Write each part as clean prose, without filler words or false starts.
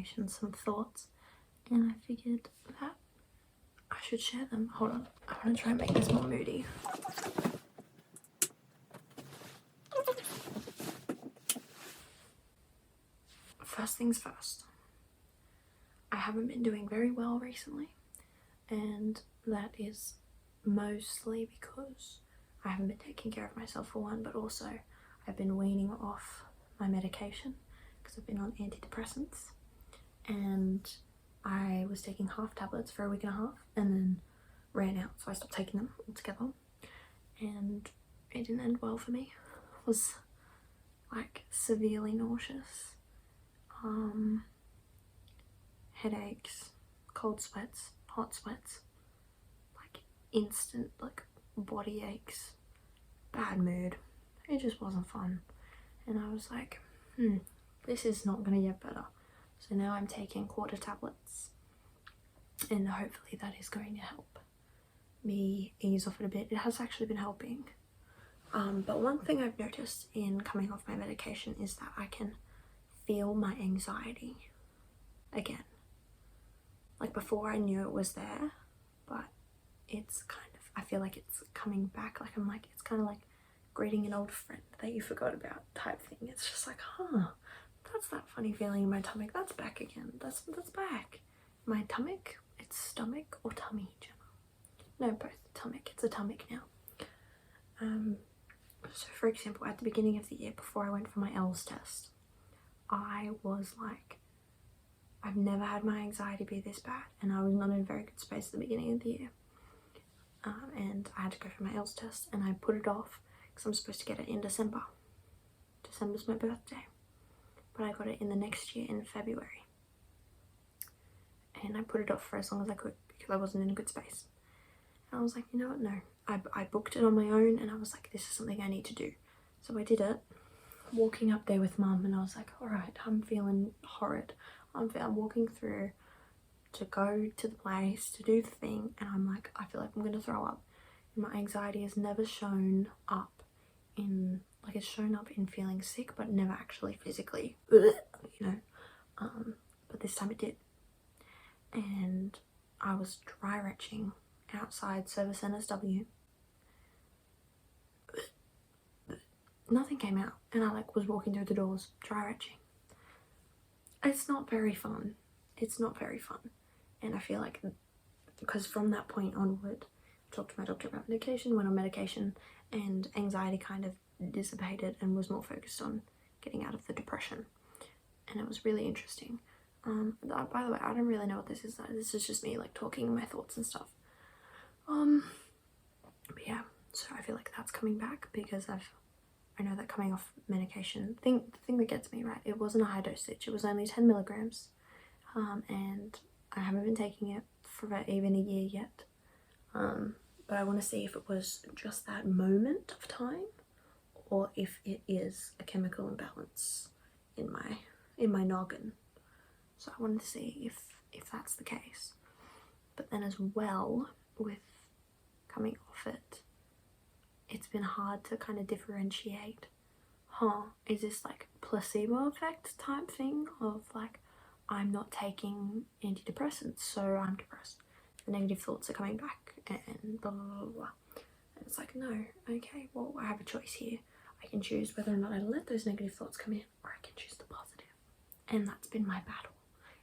information, some thoughts, and I figured that I should share them. Hold on, I want to try and make this more moody. First things first, I haven't been doing very well recently, and that is mostly because I haven't been taking care of myself for one, but also I've been weaning off my medication because I've been on antidepressants, and I was taking half tablets for a week and a half and then ran out, so I stopped taking them altogether, and it didn't end well for me. I was like severely nauseous, headaches, cold sweats, hot sweats, like instant like body aches, bad mood. It just wasn't fun, and I was like, this is not gonna get better. So now I'm taking quarter tablets, and hopefully that is going to help me ease off it a bit. It has actually been helping, but one thing I've noticed in coming off my medication is that I can feel my anxiety again. Like before I knew it was there, but it's kind of, I feel like it's coming back. Like I'm like, it's kind of like greeting an old friend that you forgot about type thing. It's just like, that's that funny feeling in my stomach. That's back again. That's back. My stomach, it's stomach or tummy, Jenna? No, both. Stomach. It's a stomach now. So for example, at the beginning of the year, before I went for my L's test, I was like, I've never had my anxiety be this bad, and I was not in a very good space at the beginning of the year. And I had to go for my L's test, and I put it off because I'm supposed to get it in December. December's my birthday, but I got it in the next year in February, and I put it off for as long as I could because I wasn't in a good space. And I was like, you know what, no, I booked it on my own, and I was like, this is something I need to do. So I did it, walking up there with mum, and I was like, all right, I'm feeling horrid. I'm walking through to go to the place to do the thing, and I'm like, I feel like I'm gonna throw up. And my anxiety has never shown up in, like, it's shown up in feeling sick, but never actually physically, you know. But this time it did, and I was dry retching outside Service NSW. Nothing came out, and I like was walking through the doors dry retching. It's not very fun. It's not very fun. And I feel like, because from that point onward, I talked to my doctor about medication, went on medication, and anxiety kind of dissipated and was more focused on getting out of the depression. And it was really interesting. By the way, I don't really know what this is. This is just me like talking my thoughts and stuff. But yeah, so I feel like that's coming back because I know that coming off medication, the thing that gets me, right, it wasn't a high dosage, it was only 10 milligrams, and I haven't been taking it for even a year yet, but I want to see if it was just that moment of time, or if it is a chemical imbalance in my noggin. So I wanted to see if that's the case. But then as well, with coming off it, it's been hard to kind of differentiate, is this like placebo effect type thing of like, I'm not taking antidepressants, so I'm depressed. The negative thoughts are coming back and blah, blah, blah, blah. And it's like, no, okay, well, I have a choice here. I can choose whether or not I let those negative thoughts come in, or I can choose the positive. And that's been my battle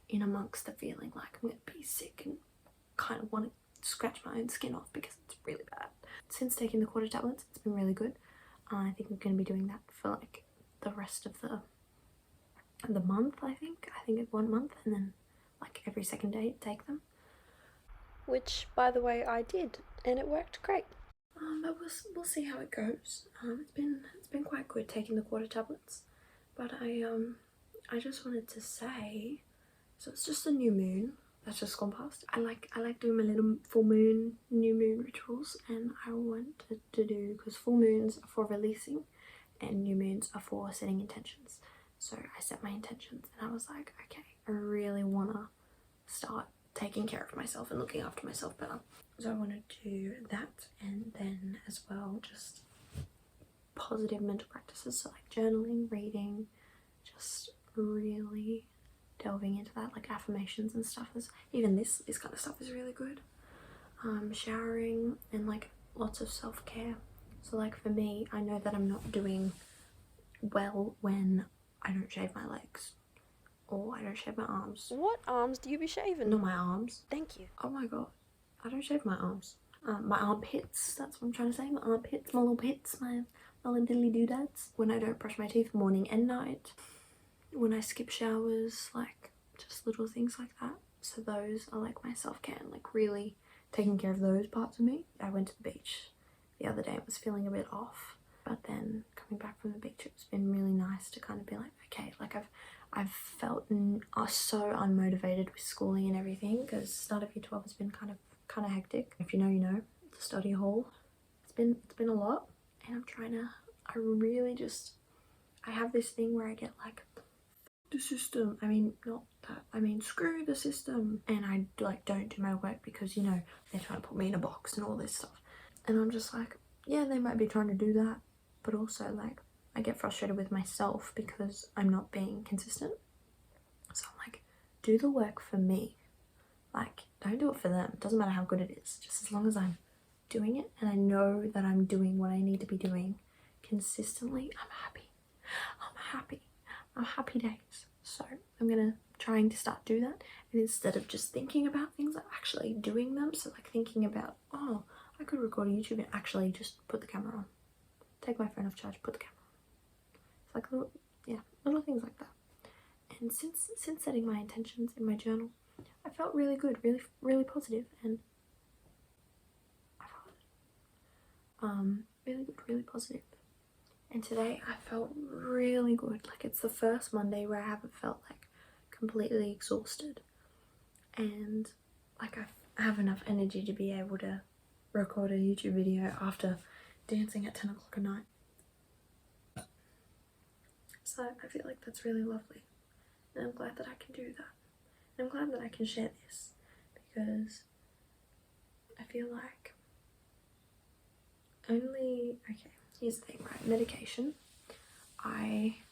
in amongst the feeling like I'm going to be sick and kind of want to scratch my own skin off because it's really bad. Since taking the quarter tablets, it's been really good. I think I'm going to be doing that for like the rest of the month. I think it's 1 month, and then like every second day take them, which by the way I did, and it worked great. But we'll see how it goes. It's been quite good taking the quarter tablets, but I just wanted to say, so it's just a new moon that's just gone past. I like doing my little full moon, new moon rituals, and I wanted to do, because full moons are for releasing and new moons are for setting intentions. So I set my intentions, and I was like, okay, I really want to start taking care of myself and looking after myself better. So I want to do that, and then as well just positive mental practices, so like journaling, reading, just really delving into that, like affirmations and stuff. Even this kind of stuff is really good. Showering and like lots of self-care. So like for me, I know that I'm not doing well when I don't shave my legs or I don't shave my arms. What arms do you be shaving? Not my arms. Thank you. Oh my god, I don't shave my arms. My armpits, that's what I'm trying to say. My armpits, my little pits, my little diddly doodads. When I don't brush my teeth morning and night. When I skip showers, like just little things like that. So those are like my self-care and like really taking care of those parts of me. I went to the beach the other day and was feeling a bit off, but then coming back from the beach, it's been really nice to kind of be like, okay, like I've felt so unmotivated with schooling and everything because start of year 12 has been kind of hectic. If you know, you know. The study hall, it's been a lot, and I have this thing where I get like, the system, I mean, not that, I mean, screw the system, and I like don't do my work because, you know, they're trying to put me in a box and all this stuff, and I'm just like, yeah, they might be trying to do that, but also like I get frustrated with myself because I'm not being consistent. So I'm like, do the work for me, like don't do it for them. It doesn't matter how good it is, just as long as I'm doing it and I know that I'm doing what I need to be doing consistently, I'm happy days. So I'm trying to start do that, and instead of just thinking about things, like actually doing them. So like thinking about, oh, I could record a YouTube and actually just put the camera on, take my phone off charge, put the camera on. It's like little things like that. And since setting my intentions in my journal, I felt really good, really positive, and I felt really good, really positive. And today I felt really good. Like it's the first Monday where I haven't felt like completely exhausted, and like I have enough energy to be able to record a YouTube video after dancing at 10 o'clock at night. So I feel like that's really lovely, and I'm glad that I can do that. And I'm glad that I can share this because I feel like okay, here's the thing, right? Medication. I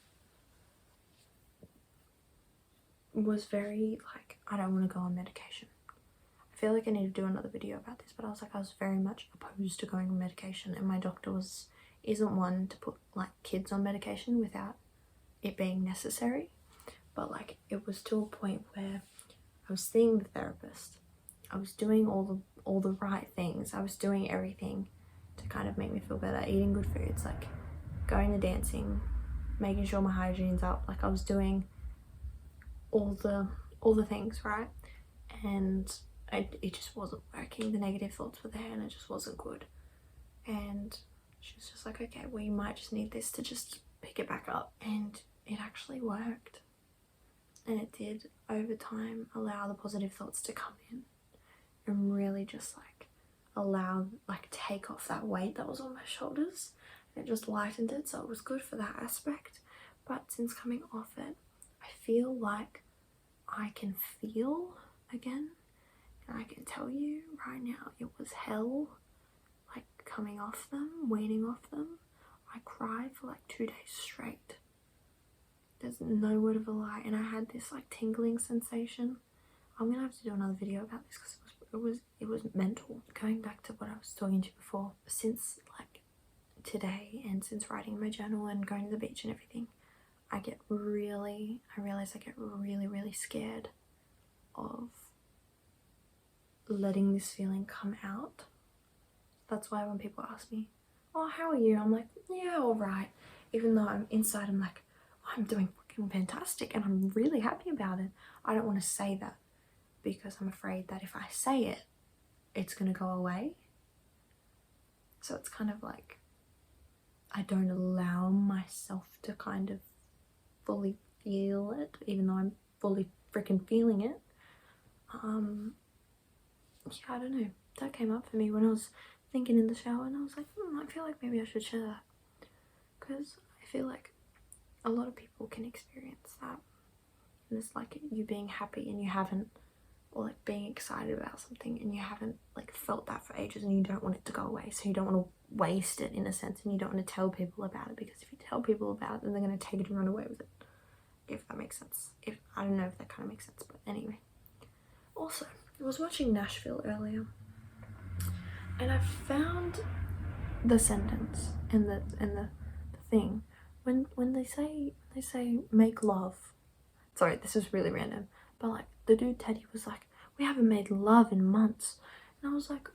was very like, I don't want to go on medication. I feel like I need to do another video about this, but I was very much opposed to going on medication, and my doctor isn't one to put like kids on medication without it being necessary. But like it was to a point where I was seeing the therapist, I was doing all the right things, I was doing everything to kind of make me feel better, eating good foods, like going to dancing, making sure my hygiene's up, like I was doing all the things, right? And it just wasn't working. The negative thoughts were there and it just wasn't good. And she was just like, okay, well, you might just need this to just pick it back up. And it actually worked. And it did, over time, allow the positive thoughts to come in and really just like take off that weight that was on my shoulders, and it just lightened it, so it was good for that aspect. But since coming off it, I feel like I can feel again, and I can tell you right now, it was hell, like coming off them, weaning off them. I cried for like 2 days straight. There's no word of a lie, and I had this like tingling sensation. I'm gonna have to do another video about this because it was mental. Going back to what I was talking to you before, since like today and since writing my journal and going to the beach and everything, I realize I get really scared of letting this feeling come out. That's why when people ask me, oh, how are you? I'm like, yeah, all right. Even though I'm inside, I'm like, I'm doing fucking fantastic and I'm really happy about it. I don't want to say that because I'm afraid that if I say it, it's going to go away. So it's kind of like, I don't allow myself to kind of fully feel it, even though I'm fully freaking feeling it. Yeah, I don't know. That came up for me when I was thinking in the shower, and I was like, I feel like maybe I should share that. Because I feel like a lot of people can experience that. And it's like you being happy and you haven't, or like being excited about something and you haven't like felt that for ages, and you don't want it to go away. So you don't want to waste it in a sense, and you don't want to tell people about it, because if you tell people about it, then they're going to take it and run away with it. if that makes sense. If I don't know if that kind of makes sense, but anyway. Also, I was watching Nashville earlier, and I found the sentence and the thing when they say make love. Sorry, this is really random, but like the dude Teddy was like, we haven't made love in months, and I was like,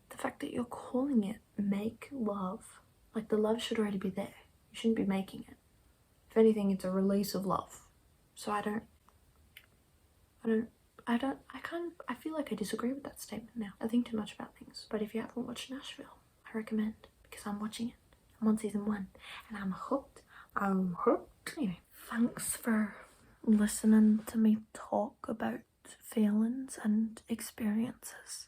the fact that you're calling it make love, like the love should already be there. You shouldn't be making it. If anything, it's a release of love. So I feel like I disagree with that statement now. I think too much about things. But if you haven't watched Nashville, I recommend, because I'm watching it. I'm on season 1 and I'm hooked. I'm hooked. Anyway, thanks for listening to me talk about feelings and experiences.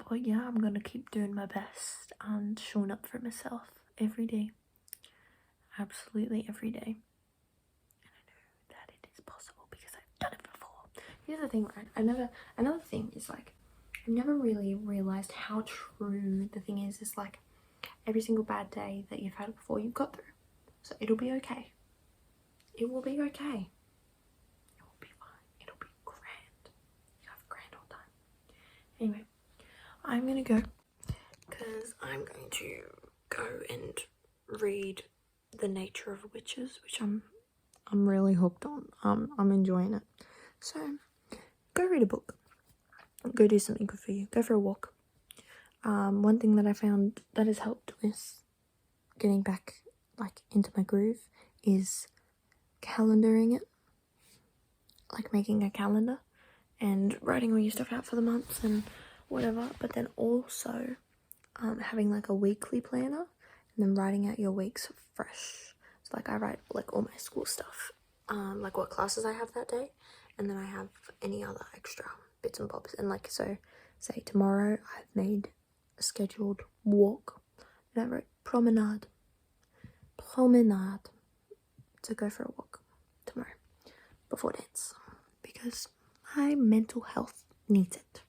But yeah, I'm gonna keep doing my best and showing up for myself every day. Absolutely every day. And I know that it is possible because I've done it before. Here's the thing, right? Another thing is like, I've never really realised how true the thing is like every single bad day that you've had before you've got through. So it'll be okay. It will be okay. It will be fine. It'll be grand. You have a grand old time. Anyway, I'm gonna go because I'm going to go and read The Nature of Witches, which I'm really hooked on. I'm enjoying it. So go read a book. Go do something good for you. Go for a walk. One thing that I found that has helped with getting back like into my groove is calendaring it, like making a calendar and writing all your stuff out for the months and whatever, but then also having like a weekly planner and then writing out your weeks fresh. So like I write like all my school stuff, like what classes I have that day, and then I have any other extra bits and bobs. And like, so say tomorrow I've made a scheduled walk and I wrote promenade to go for a walk tomorrow before dance, because my mental health needs it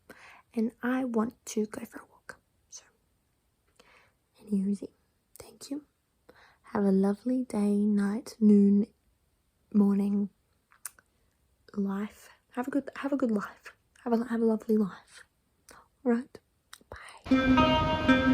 and I want to go for a walk. So anywho, thank you. Have a lovely day, night, noon, morning, life. Have a good life. Have a lovely life. All right. Bye.